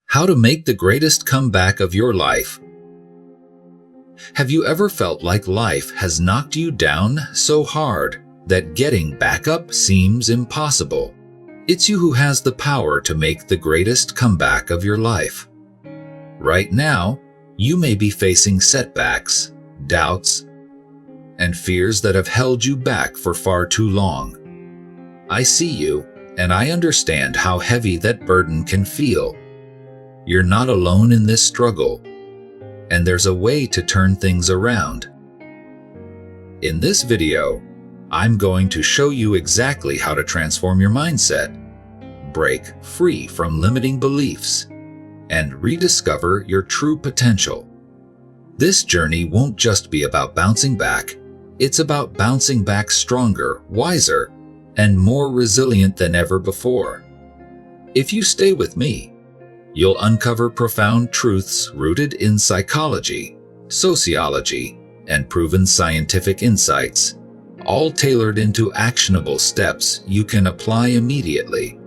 How to make the greatest comeback of your life. Have you ever felt like life has knocked you down so hard that getting back up seems impossible? It's you who has the power to make the greatest comeback of your life. Right now, you may be facing setbacks, doubts, and fears that have held you back for far too long. I see you, and I understand how heavy that burden can feel. You're not alone in this struggle, and there's a way to turn things around. In this video, I'm going to show you exactly how to transform your mindset, break free from limiting beliefs, and rediscover your true potential. This journey won't just be about bouncing back, it's about bouncing back stronger, wiser, and more resilient than ever before. If you stay with me, you'll uncover profound truths rooted in psychology, sociology, and proven scientific insights, all tailored into actionable steps you can apply immediately.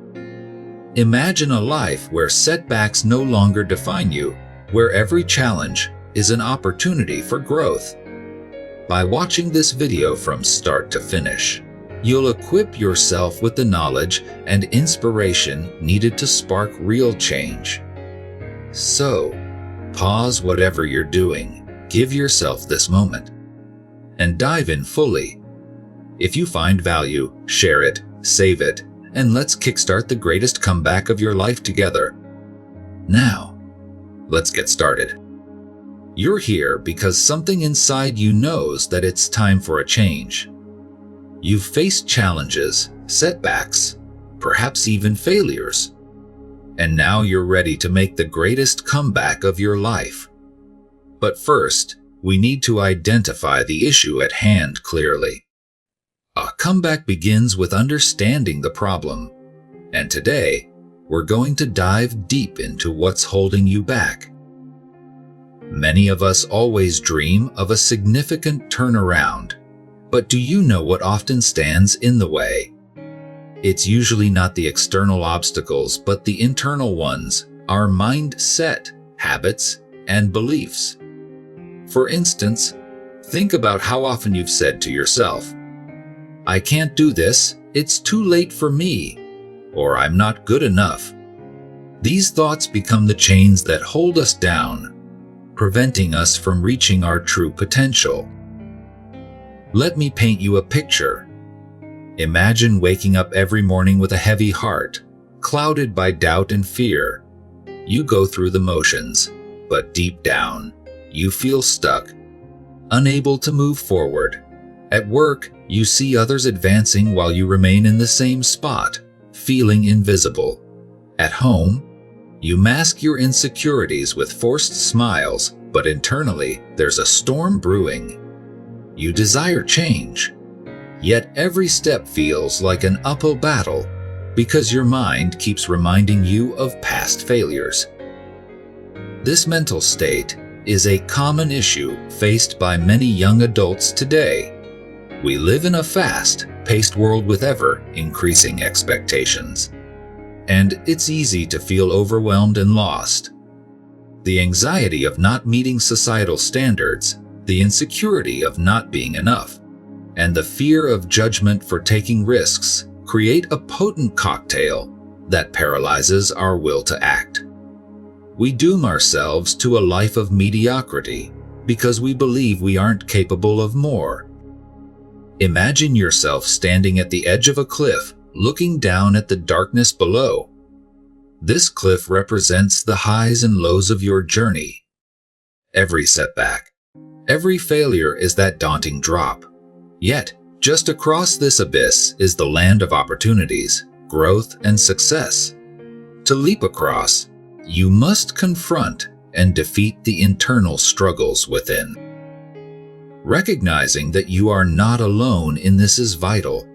Imagine a life where setbacks no longer define you, where every challenge is an opportunity for growth. By watching this video from start to finish, you'll equip yourself with the knowledge and inspiration needed to spark real change. So, pause whatever you're doing, give yourself this moment, and dive in fully. If you find value, share it, save it, and let's kickstart the greatest comeback of your life together. Now, let's get started. You're here because something inside you knows that it's time for a change. You've faced challenges, setbacks, perhaps even failures, and now you're ready to make the greatest comeback of your life. But first, we need to identify the issue at hand clearly. A comeback begins with understanding the problem, and today, we're going to dive deep into what's holding you back. Many of us always dream of a significant turnaround, but do you know what often stands in the way? It's usually not the external obstacles, but the internal ones, our mindset, habits, and beliefs. For instance, think about how often you've said to yourself, "I can't do this, it's too late for me," or "I'm not good enough." These thoughts become the chains that hold us down, preventing us from reaching our true potential. Let me paint you a picture. Imagine waking up every morning with a heavy heart, clouded by doubt and fear. You go through the motions, but deep down, you feel stuck, unable to move forward. At work, you see others advancing while you remain in the same spot, feeling invisible. At home, you mask your insecurities with forced smiles, but internally, there's a storm brewing. You desire change, yet every step feels like an uphill battle because your mind keeps reminding you of past failures. This mental state is a common issue faced by many young adults today. We live in a fast-paced world with ever-increasing expectations, and it's easy to feel overwhelmed and lost. The anxiety of not meeting societal standards, the insecurity of not being enough, and the fear of judgment for taking risks create a potent cocktail that paralyzes our will to act. We doom ourselves to a life of mediocrity because we believe we aren't capable of more. Imagine yourself standing at the edge of a cliff, looking down at the darkness below. This cliff represents the highs and lows of your journey. Every setback, every failure is that daunting drop. Yet, just across this abyss is the land of opportunities, growth, and success. To leap across, you must confront and defeat the internal struggles within. Recognizing that you are not alone in this is vital.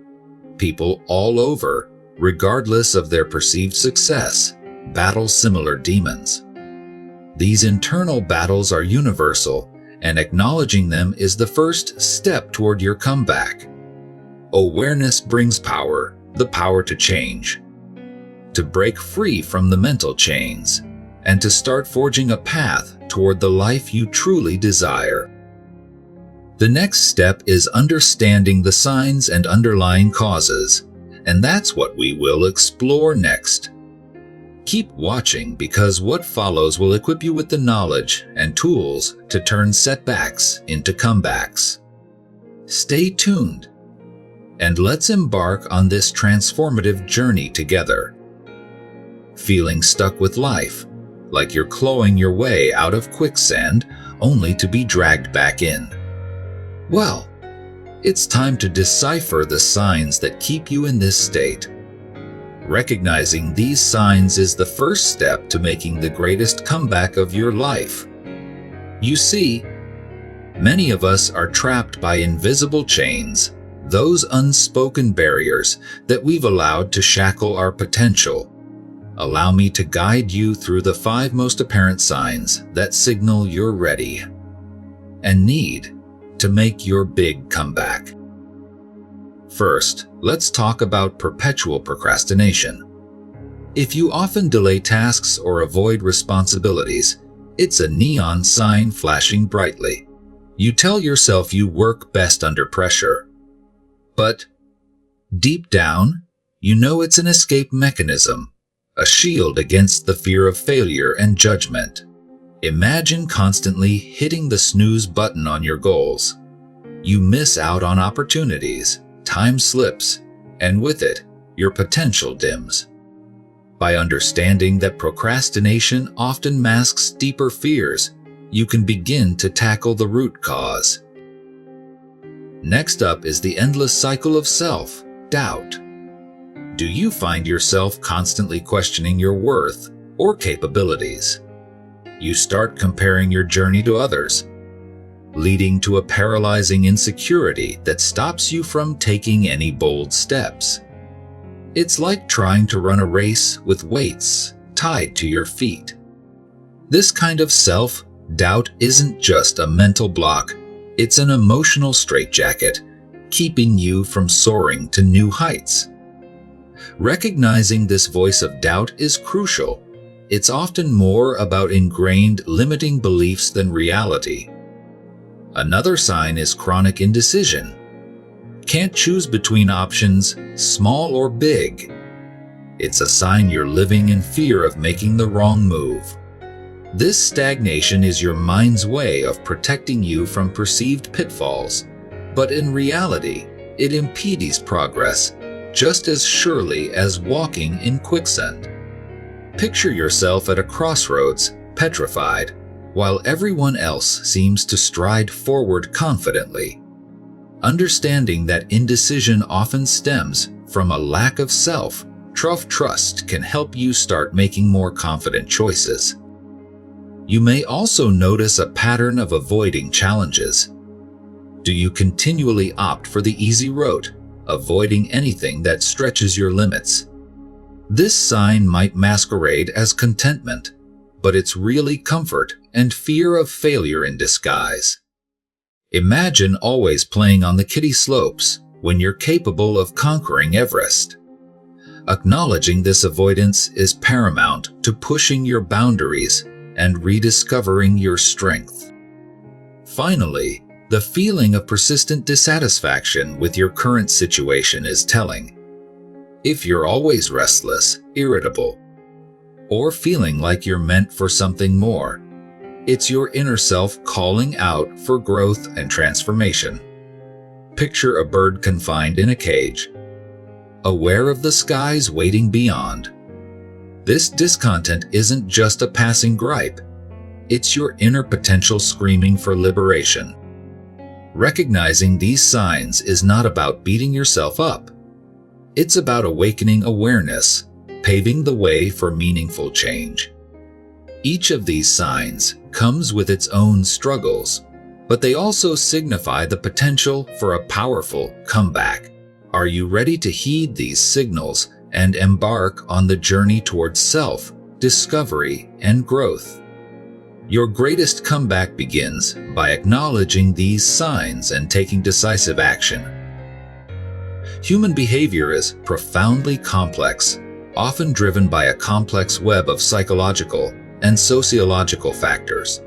People all over, regardless of their perceived success, battle similar demons. These internal battles are universal, and acknowledging them is the first step toward your comeback. Awareness brings power, the power to change, to break free from the mental chains, and to start forging a path toward the life you truly desire. The next step is understanding the signs and underlying causes, and that's what we will explore next. Keep watching because what follows will equip you with the knowledge and tools to turn setbacks into comebacks. Stay tuned, and let's embark on this transformative journey together. Feeling stuck with life, like you're clawing your way out of quicksand only to be dragged back in. Well, it's time to decipher the signs that keep you in this state. Recognizing these signs is the first step to making the greatest comeback of your life. You see, many of us are trapped by invisible chains, those unspoken barriers that we've allowed to shackle our potential. Allow me to guide you through the 5 most apparent signs that signal you're ready and need to make your big comeback. First, let's talk about perpetual procrastination. If you often delay tasks or avoid responsibilities, it's a neon sign flashing brightly. You tell yourself you work best under pressure. But deep down, you know it's an escape mechanism, a shield against the fear of failure and judgment. Imagine constantly hitting the snooze button on your goals. You miss out on opportunities, time slips, and with it, your potential dims. By understanding that procrastination often masks deeper fears, you can begin to tackle the root cause. Next up is the endless cycle of self-doubt. Do you find yourself constantly questioning your worth or capabilities? You start comparing your journey to others, leading to a paralyzing insecurity that stops you from taking any bold steps. It's like trying to run a race with weights tied to your feet. This kind of self-doubt isn't just a mental block, it's an emotional straitjacket, keeping you from soaring to new heights. Recognizing this voice of doubt is crucial. It's often more about ingrained limiting beliefs than reality. Another sign is chronic indecision. Can't choose between options, small or big. It's a sign you're living in fear of making the wrong move. This stagnation is your mind's way of protecting you from perceived pitfalls, but in reality, it impedes progress just as surely as walking in quicksand. Picture yourself at a crossroads, petrified, while everyone else seems to stride forward confidently. Understanding that indecision often stems from a lack of self-trust can help you start making more confident choices. You may also notice a pattern of avoiding challenges. Do you continually opt for the easy road, avoiding anything that stretches your limits? This sign might masquerade as contentment, but it's really comfort and fear of failure in disguise. Imagine always playing on the kiddie slopes when you're capable of conquering Everest. Acknowledging this avoidance is paramount to pushing your boundaries and rediscovering your strength. Finally, the feeling of persistent dissatisfaction with your current situation is telling. If you're always restless, irritable, or feeling like you're meant for something more, it's your inner self calling out for growth and transformation. Picture a bird confined in a cage, aware of the skies waiting beyond. This discontent isn't just a passing gripe. It's your inner potential screaming for liberation. Recognizing these signs is not about beating yourself up. It's about awakening awareness, paving the way for meaningful change. Each of these signs comes with its own struggles, but they also signify the potential for a powerful comeback. Are you ready to heed these signals and embark on the journey towards self-discovery and growth? Your greatest comeback begins by acknowledging these signs and taking decisive action. Human behavior is profoundly complex, often driven by a complex web of psychological and sociological factors.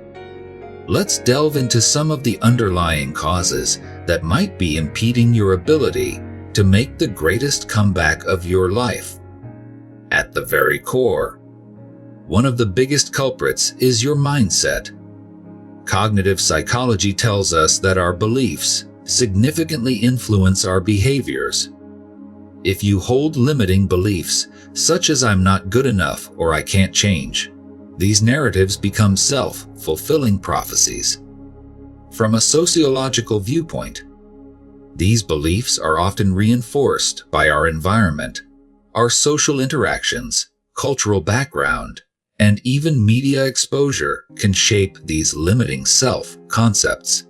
Let's delve into some of the underlying causes that might be impeding your ability to make the greatest comeback of your life. At the very core, one of the biggest culprits is your mindset. Cognitive psychology tells us that our beliefs significantly influence our behaviors. If you hold limiting beliefs, such as "I'm not good enough" or "I can't change," these narratives become self-fulfilling prophecies. From a sociological viewpoint, these beliefs are often reinforced by our environment, our social interactions, cultural background, and even media exposure can shape these limiting self-concepts.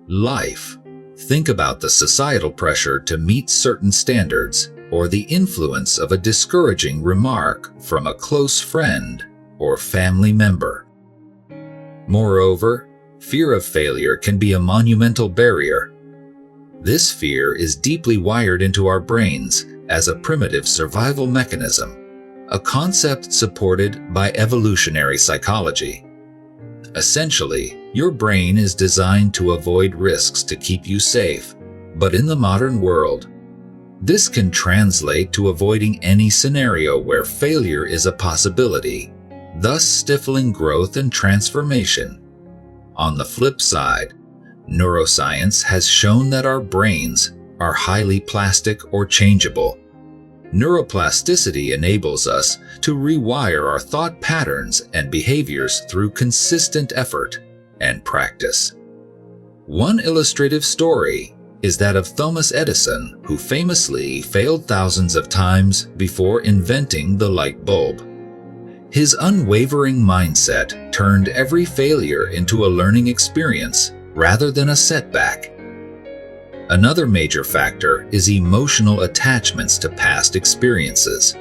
Life. Think about the societal pressure to meet certain standards, or the influence of a discouraging remark from a close friend or family member. Moreover, fear of failure can be a monumental barrier. This fear is deeply wired into our brains as a primitive survival mechanism, a concept supported by evolutionary psychology. Essentially, your brain is designed to avoid risks to keep you safe, but in the modern world, this can translate to avoiding any scenario where failure is a possibility, thus stifling growth and transformation. On the flip side, neuroscience has shown that our brains are highly plastic or changeable. Neuroplasticity enables us to rewire our thought patterns and behaviors through consistent effort and practice. One illustrative story is that of Thomas Edison, who famously failed thousands of times before inventing the light bulb. His unwavering mindset turned every failure into a learning experience rather than a setback. Another major factor is emotional attachments to past experiences.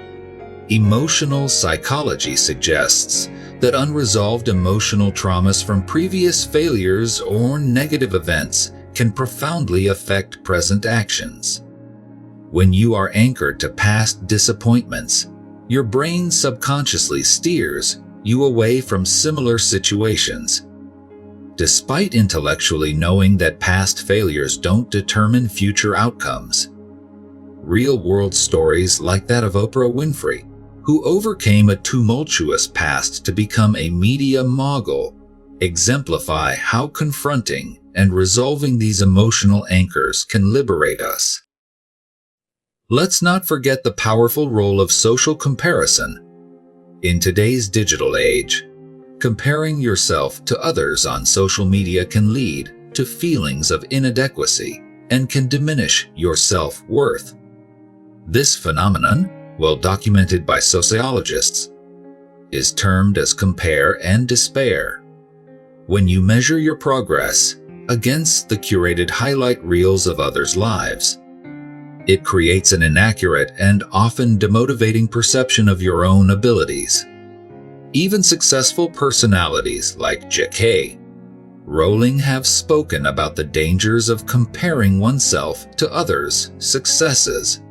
Emotional psychology suggests that unresolved emotional traumas from previous failures or negative events can profoundly affect present actions. When you are anchored to past disappointments, your brain subconsciously steers you away from similar situations. Despite intellectually knowing that past failures don't determine future outcomes, real-world stories like that of Oprah Winfrey, who overcame a tumultuous past to become a media mogul, exemplify how confronting and resolving these emotional anchors can liberate us. Let's not forget the powerful role of social comparison. In today's digital age, comparing yourself to others on social media can lead to feelings of inadequacy and can diminish your self-worth. This phenomenon, well documented by sociologists, is termed as compare and despair. When you measure your progress against the curated highlight reels of others' lives, it creates an inaccurate and often demotivating perception of your own abilities. Even successful personalities like J.K. Rowling have spoken about the dangers of comparing oneself to others' successes,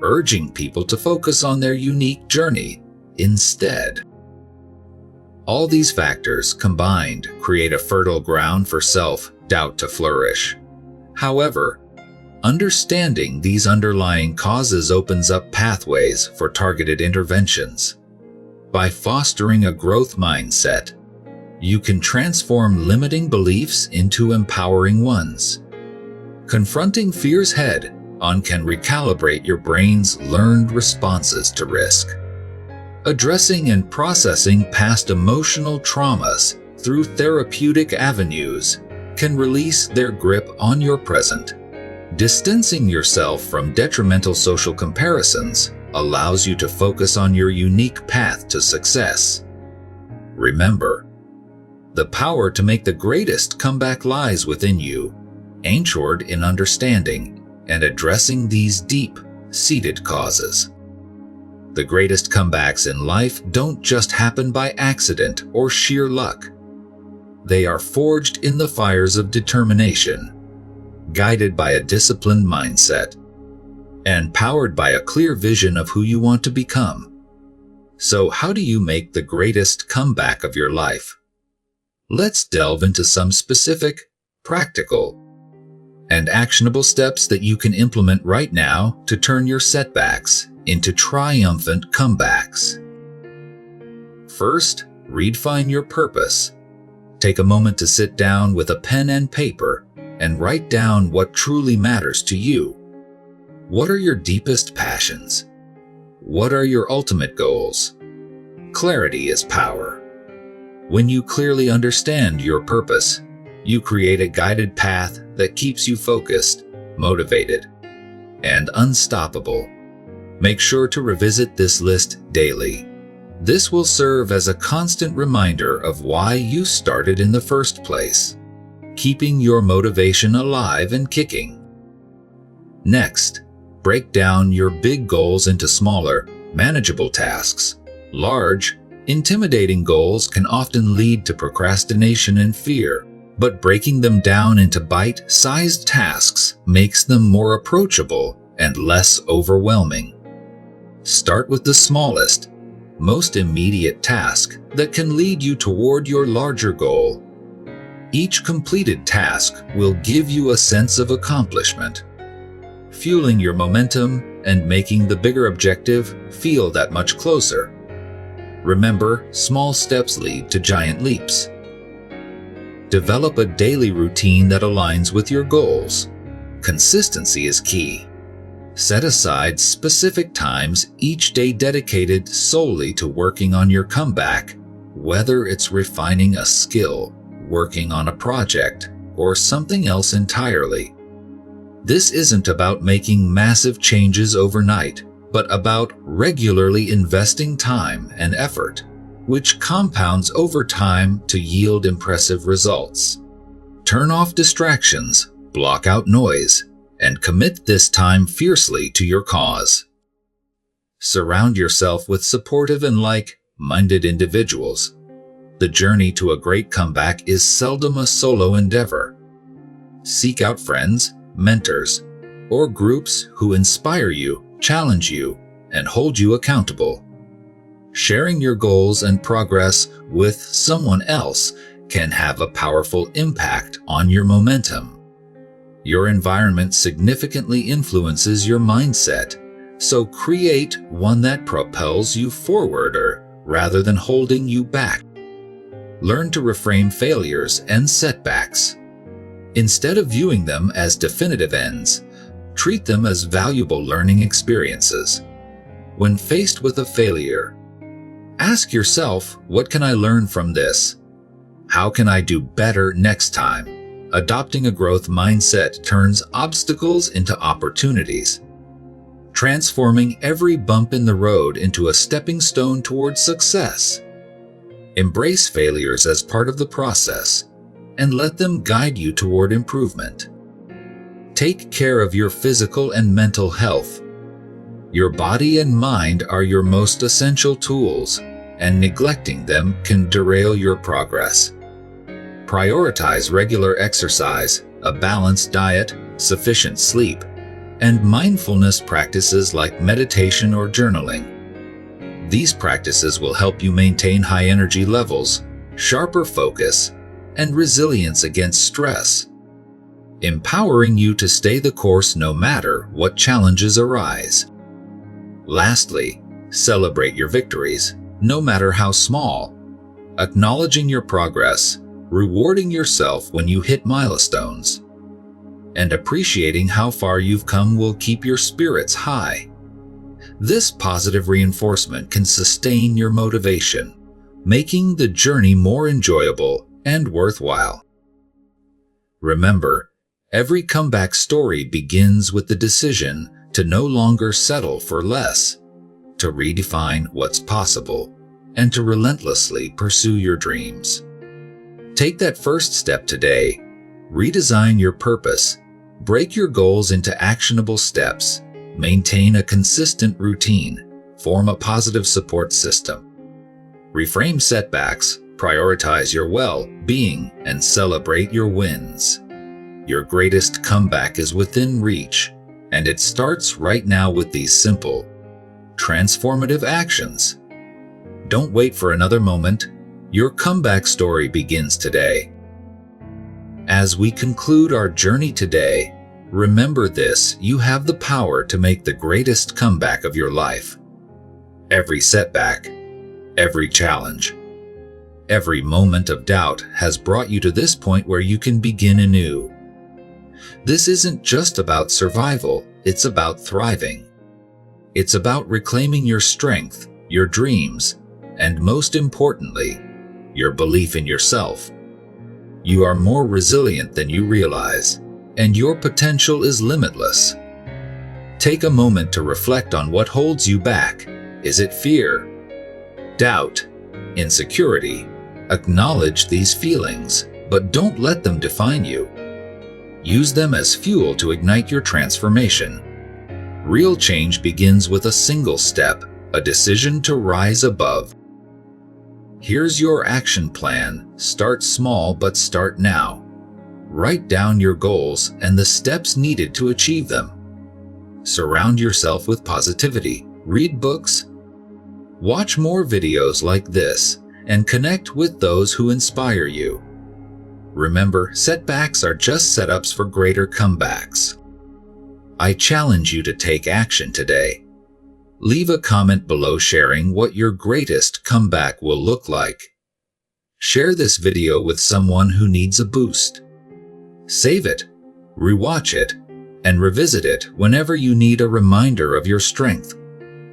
urging people to focus on their unique journey instead. All these factors combined create a fertile ground for self-doubt to flourish. However, understanding these underlying causes opens up pathways for targeted interventions. By fostering a growth mindset, you can transform limiting beliefs into empowering ones. Confronting fears head-on can recalibrate your brain's learned responses to risk. Addressing and processing past emotional traumas through therapeutic avenues can release their grip on your present. Distancing yourself from detrimental social comparisons allows you to focus on your unique path to success. Remember, the power to make the greatest comeback lies within you, anchored in understanding and addressing these deep-seated causes. The greatest comebacks in life don't just happen by accident or sheer luck. They are forged in the fires of determination, guided by a disciplined mindset, and powered by a clear vision of who you want to become. So how do you make the greatest comeback of your life? Let's delve into some specific, practical, and actionable steps that you can implement right now to turn your setbacks into triumphant comebacks. First, redefine your purpose. Take a moment to sit down with a pen and paper and write down what truly matters to you. What are your deepest passions? What are your ultimate goals? Clarity is power. When you clearly understand your purpose, you create a guided path that keeps you focused, motivated, and unstoppable. Make sure to revisit this list daily. This will serve as a constant reminder of why you started in the first place, keeping your motivation alive and kicking. Next, break down your big goals into smaller, manageable tasks. Large, intimidating goals can often lead to procrastination and fear, but breaking them down into bite-sized tasks makes them more approachable and less overwhelming. Start with the smallest, most immediate task that can lead you toward your larger goal. Each completed task will give you a sense of accomplishment, fueling your momentum and making the bigger objective feel that much closer. Remember, small steps lead to giant leaps. Develop a daily routine that aligns with your goals. Consistency is key. Set aside specific times each day dedicated solely to working on your comeback, whether it's refining a skill, working on a project, or something else entirely. This isn't about making massive changes overnight, but about regularly investing time and effort, which compounds over time to yield impressive results. Turn off distractions, block out noise, and commit this time fiercely to your cause. Surround yourself with supportive and like-minded individuals. The journey to a great comeback is seldom a solo endeavor. Seek out friends, mentors, or groups who inspire you, challenge you, and hold you accountable. Sharing your goals and progress with someone else can have a powerful impact on your momentum. Your environment significantly influences your mindset, so create one that propels you forward rather than holding you back. Learn to reframe failures and setbacks. Instead of viewing them as definitive ends, treat them as valuable learning experiences. When faced with a failure, ask yourself, what can I learn from this? How can I do better next time? Adopting a growth mindset turns obstacles into opportunities, transforming every bump in the road into a stepping stone toward success. Embrace failures as part of the process and let them guide you toward improvement. Take care of your physical and mental health. Your body and mind are your most essential tools, and neglecting them can derail your progress. Prioritize regular exercise, a balanced diet, sufficient sleep, and mindfulness practices like meditation or journaling. These practices will help you maintain high energy levels, sharper focus, and resilience against stress, empowering you to stay the course no matter what challenges arise. Lastly, celebrate your victories, no matter how small. Acknowledging your progress, rewarding yourself when you hit milestones, and appreciating how far you've come will keep your spirits high. This positive reinforcement can sustain your motivation, making the journey more enjoyable and worthwhile. Remember, every comeback story begins with the decision to no longer settle for less, to redefine what's possible, and to relentlessly pursue your dreams. Take that first step today. Redesign your purpose, break your goals into actionable steps, maintain a consistent routine, form a positive support system. Reframe setbacks, prioritize your well-being, and celebrate your wins. Your greatest comeback is within reach, and it starts right now with these simple, transformative actions. Don't wait for another moment. Your comeback story begins today. As we conclude our journey today, remember this: you have the power to make the greatest comeback of your life. Every setback, every challenge, every moment of doubt has brought you to this point where you can begin anew. This isn't just about survival, it's about thriving. It's about reclaiming your strength, your dreams, and most importantly, your belief in yourself. You are more resilient than you realize, and your potential is limitless. Take a moment to reflect on what holds you back. Is it fear, doubt, insecurity? Acknowledge these feelings, but don't let them define you. Use them as fuel to ignite your transformation. Real change begins with a single step, a decision to rise above. Here's your action plan. Start small, but start now. Write down your goals and the steps needed to achieve them. Surround yourself with positivity. Read books. Watch more videos like this and connect with those who inspire you. Remember, setbacks are just setups for greater comebacks. I challenge you to take action today. Leave a comment below sharing what your greatest comeback will look like. Share this video with someone who needs a boost. Save it, rewatch it, and revisit it whenever you need a reminder of your strength.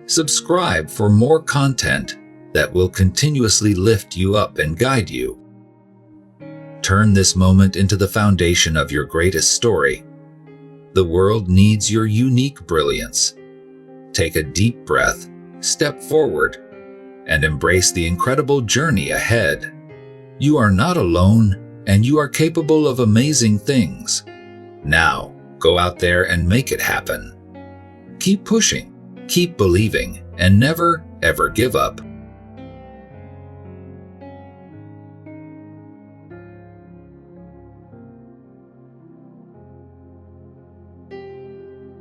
Subscribe for more content that will continuously lift you up and guide you. Turn this moment into the foundation of your greatest story. The world needs your unique brilliance. Take a deep breath, step forward, and embrace the incredible journey ahead. You are not alone, and you are capable of amazing things. Now, go out there and make it happen. Keep pushing, keep believing, and never, ever give up.